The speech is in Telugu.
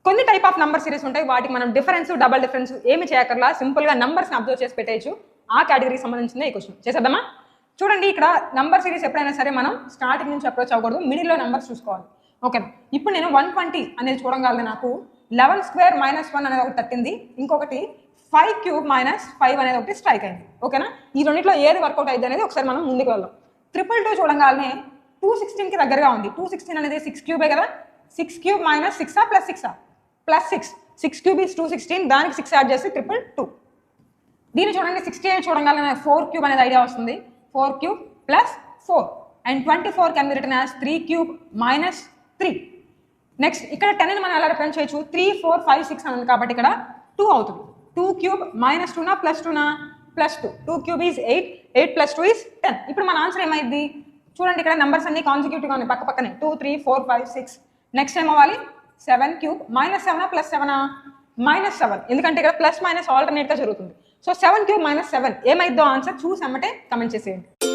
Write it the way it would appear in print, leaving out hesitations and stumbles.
కొన్ని టైప్ ఆఫ్ నంబర్ సిరీస్ ఉంటాయి, వాటికి మనం డిఫరెన్స్ డబల్ డిఫరెన్స్ ఏమి చేయక్కర్లా, సింపుల్గా నంబర్స్ని అబ్జర్వ్ చేసి పెట్టేయచ్చు. ఆ కేటగిరీకి సంబంధించిందే ఈ క్వశ్చన్. చేసేద్దామా? చూడండి, ఇక్కడ నంబర్ సిరీస్ ఎప్పుడైనా సరే మనం స్టార్టింగ్ నుంచి అప్రోచ్ అవ్వకూడదు, మిడిల్లో నెంబర్స్ చూసుకోవాలి. ఓకే, ఇప్పుడు నేను 120 అనేది చూడగలిగితే నాకు 11 స్క్వేర్ మైనస్ 1 అనేది ఒకటి తట్టింది, ఇంకొకటి 5 క్యూబ్ మైనస్ 5 అనేది ఒకటి స్ట్రైక్ అయింది. ఓకేనా? ఈ రెండింటిలో ఏది వర్కౌట్ అయింది అనేది ఒకసారి మనం ముందుకు వెళ్దాం. 222 చూడగానే 216కి దగ్గరగా ఉంది. 216 అనేది 6 క్యూబే కదా. 6 cube minus 6 plus 6 plus 6. 6 cube is 216, దానికి 6 యాడ్ చేసి 222. దీన్ని చూడండి, 68 చూడగానే 4 క్యూబ్ అనేది ఐడియా వస్తుంది. 4 cube plus 4 and 24 can be written as 3 cube minus 3. Next ఇక్కడ 10ని మనం ఎలా రిప్రజెంట్ చేయొచ్చు? 3, 4, 5, 6 అని ఉంది కాబట్టి ఇక్కడ 2 అవుతుంది. 2 cube minus 2 plus 2 plus 2. 2 cube is 8, 8 plus 2 is 10. ఇప్పుడు మన ఆన్సర్ ఏమైంది? చూడండి, ఇక్కడ నెంబర్స్ అన్ని కాన్సిక్యూటివ్గా ఉన్నాయి, పక్క పక్కనే 2, 3, 4, 5, 6. నెక్స్ట్ ఏం అవ్వాలి? 7 క్యూబ్ మైనస్ 7 ప్లస్ 7 మైనస్ 7, ఎందుకంటే ఇక్కడ ప్లస్ మైనస్ ఆల్టర్నేట్గా జరుగుతుంది. సో 7 క్యూబ్ మైనస్ 7 ఏమైద్దో ఆన్సర్ చూసి అమ్మటే కమెంట్ చేసేయండి.